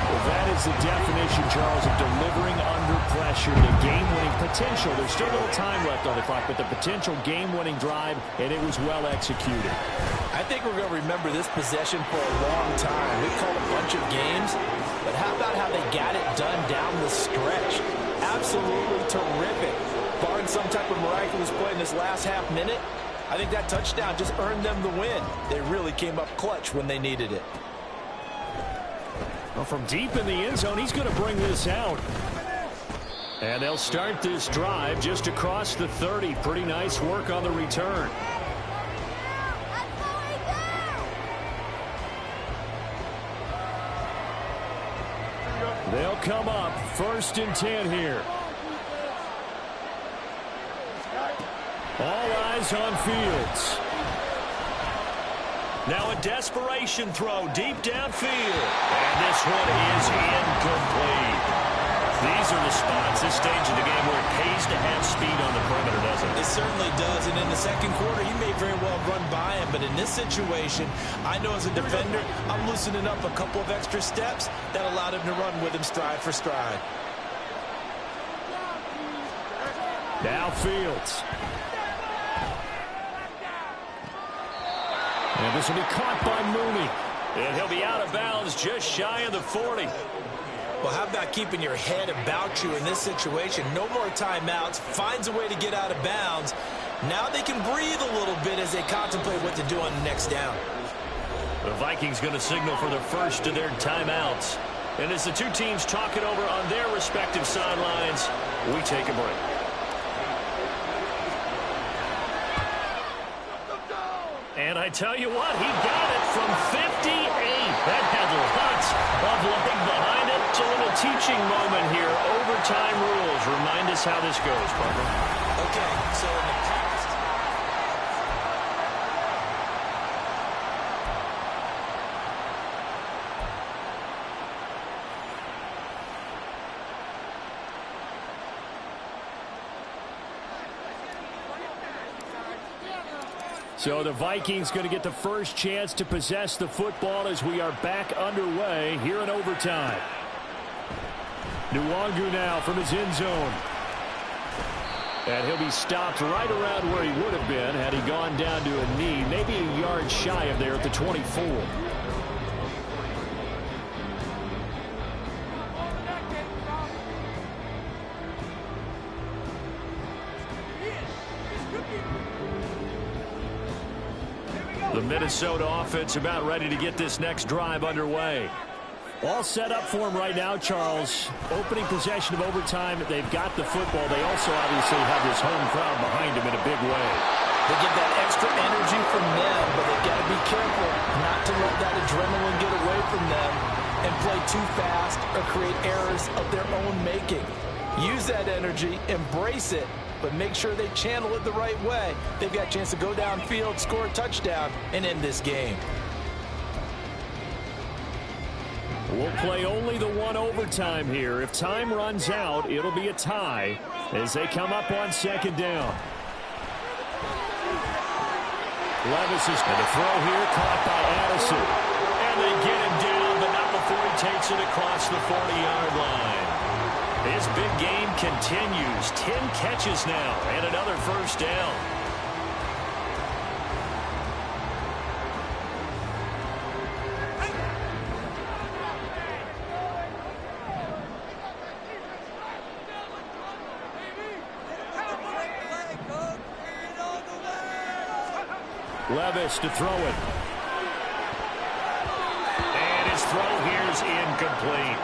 Well, that is the definition, Charles, of delivering under pressure. The game-winning potential. There's still a little time left on the clock, but the potential game-winning drive, and it was well executed. I think we're going to remember this possession for a long time. We called a bunch of games, but how about how they got it done down the stretch? Absolutely terrific. Barring some type of miraculous play in this last half minute, I think that touchdown just earned them the win. They really came up clutch when they needed it. Well, from deep in the end zone, he's going to bring this out. And they'll start this drive just across the 30. Pretty nice work on the return. They'll come up 1st and 10 here. All eyes on Fields. Now a desperation throw deep downfield. And this one is incomplete. These are the spots, this stage of the game, where it pays to have speed on the perimeter, doesn't it? It certainly does. And in the 2nd quarter, he may very well run by him. But in this situation, I know as a defender, I'm loosening up a couple of extra steps that allowed him to run with him stride for stride. Now Fields. And this will be caught by Mooney. And he'll be out of bounds just shy of the 40. Well, how about keeping your head about you in this situation? No more timeouts. Finds a way to get out of bounds. Now they can breathe a little bit as they contemplate what to do on the next down. The Vikings going to signal for the 1st of their timeouts. And as the two teams talk it over on their respective sidelines, we take a break. And I tell you what, he got it from 58. That had lots of leg behind it. It's a little teaching moment here. Overtime rules. Remind us how this goes, Parker. Okay, so in the past, So the Vikings going to get the first chance to possess the football as we are back underway here in overtime. Nwangu now from his end zone. And he'll be stopped right around where he would have been had he gone down to a knee, maybe a yard shy of there at the 24. The Minnesota offense about ready to get this next drive underway. All set up for him right now, Charles. Opening possession of overtime. They've got the football. They also obviously have this home crowd behind them in a big way. They get that extra energy from them, but they've got to be careful not to let that adrenaline get away from them and play too fast or create errors of their own making. Use that energy, embrace it, but make sure they channel it the right way. They've got a chance to go downfield, score a touchdown, and end this game. We'll play only the one overtime here. If time runs out, it'll be a tie as they come up on second down. Levis is going to throw here, caught by Addison. And they get him down, but not before he takes it across the 40-yard line. His big game continues. 10 catches now and another first down. Levis to throw it. And his throw here is incomplete.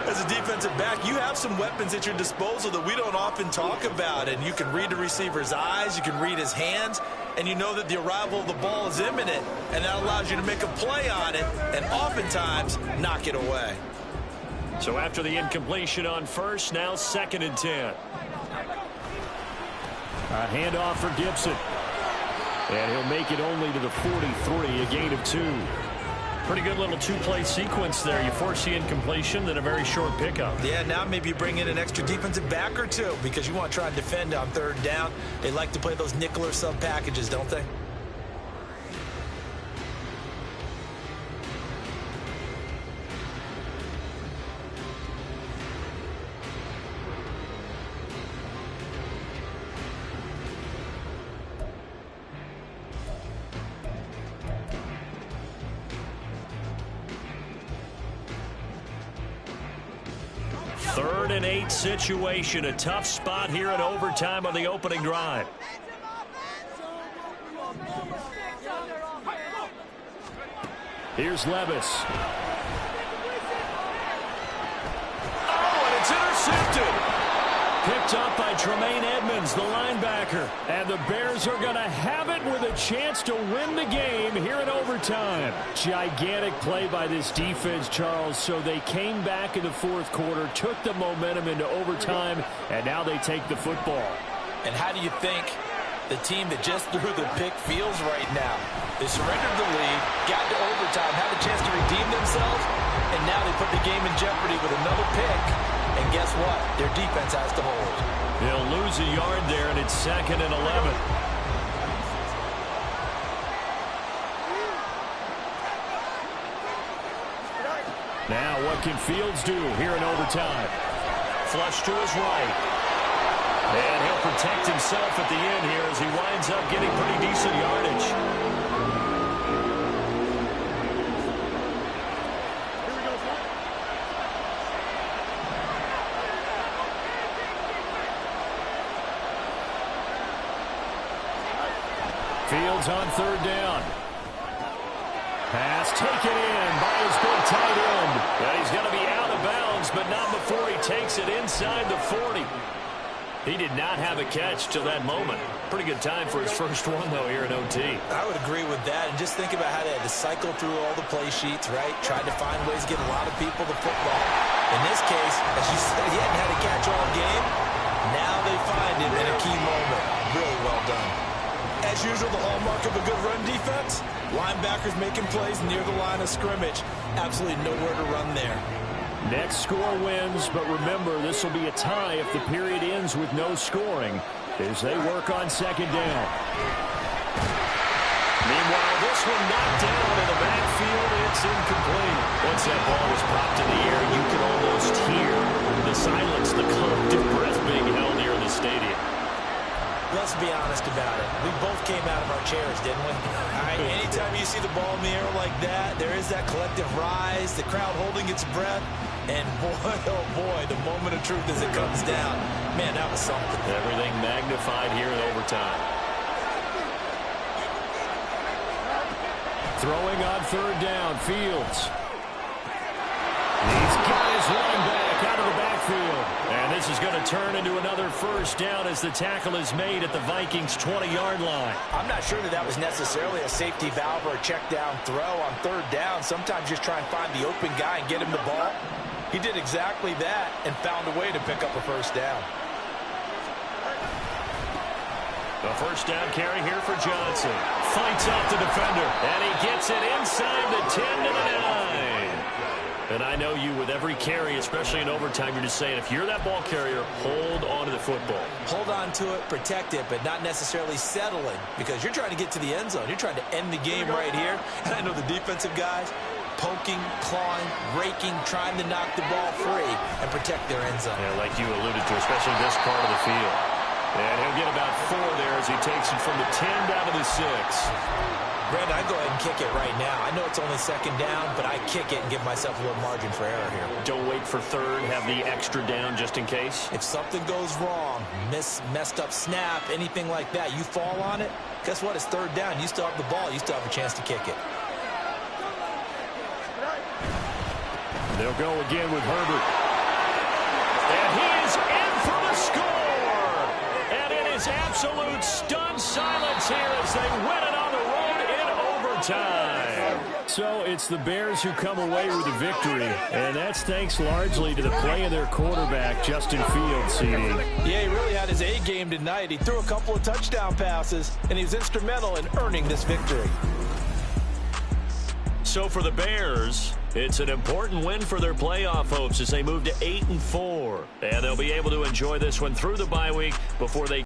As a defensive back, you have some weapons at your disposal that we don't often talk about. And you can read the receiver's eyes, you can read his hands, and you know that the arrival of the ball is imminent. And that allows you to make a play on it and oftentimes knock it away. So after the incompletion on first, now 2nd and 10. A handoff for Gibson. And he'll make it only to the 43, a gain of 2. Pretty good little two-play sequence there. You force the incompletion, then a very short pickup. Yeah, now maybe you bring in an extra defensive back or two because you want to try and defend on 3rd down. They like to play those nickel or sub packages, don't they? Third and 8 situation. A tough spot here in overtime on the opening drive. Here's Levis. Oh, and it's intercepted. Picked up by Tremaine Edmonds, the linebacker. And the Bears are going to have it with a chance to win the game here in overtime. Gigantic play by this defense, Charles. So they came back in the 4th quarter, took the momentum into overtime, and now they take the football. And how do you think the team that just threw the pick feels right now? They surrendered the lead, got to overtime, had a chance to redeem themselves, and now they put the game in jeopardy with another pick. And guess what? Their defense has to hold. They'll lose a yard there, and it's 2nd and 11. Now what can Fields do here in overtime? Flush to his right. And he'll protect himself at the end here as he winds up getting pretty decent yardage. Fields on 3rd down. Pass taken in by his big tight end. And he's going to be out of bounds, but not before he takes it inside the 40. He did not have a catch till that moment. Pretty good time for his first one, though, here in OT. I would agree with that. And just think about how they had to cycle through all the play sheets, right? Tried to find ways to get a lot of people the football. In this case, as you said, he hadn't had a catch all game. Now they find him in a key moment. Really well done. As usual, the hallmark of a good run defense, linebackers making plays near the line of scrimmage. Absolutely nowhere to run there. Next score wins, but remember, this will be a tie if the period ends with no scoring as they work on 2nd down. Meanwhile, this one knocked down in the backfield. It's incomplete. Once that ball was popped in the air, you could almost hear the silence, the collective breath being held here in the stadium. Let's be honest about it. We both came out of our chairs, didn't we? All right, anytime you see the ball in the air like that, there is that collective rise, the crowd holding its breath, and boy, oh boy, the moment of truth as it comes down. Man, that was something. Everything magnified here in overtime. Throwing on third down, Fields. He's got his running back out of the backfield. And this is going to turn into another first down as the tackle is made at the Vikings' 20-yard line. I'm not sure that was necessarily a safety valve or a check down throw on third down. Sometimes just try and find the open guy and get him the ball. He did exactly that and found a way to pick up a first down. The first down carry here for Johnson. Fights off the defender, and he gets it inside the 10 to the 9. And I know you, with every carry, especially in overtime, you're just saying, if you're that ball carrier, hold on to the football. Hold on to it, protect it, but not necessarily settling, because you're trying to get to the end zone. You're trying to end the game right here. And I know the defensive guys, poking, clawing, raking, trying to knock the ball free and protect their end zone. Yeah, like you alluded to, especially this part of the field. And he'll get about 4 there as he takes it from the 10 down to the 6. Brandon, I go ahead and kick it right now. I know it's only second down, but I kick it and give myself a little margin for error here. Don't wait for third. Have the extra down just in case. If something goes wrong, messed up snap, anything like that, you fall on it, guess what? It's third down. You still have the ball. You still have a chance to kick it. They'll go again with Herbert. And he is in for the score. And it is absolute stunned silence here as they win it on the road in overtime. So it's the Bears who come away with the victory, and that's thanks largely to the play of their quarterback, Justin Fields, CD. Yeah, he really had his A game tonight. He threw a couple of touchdown passes, and he was instrumental in earning this victory. So for the Bears, it's an important win for their playoff hopes as they move to 8-4. And they'll be able to enjoy this one through the bye week before they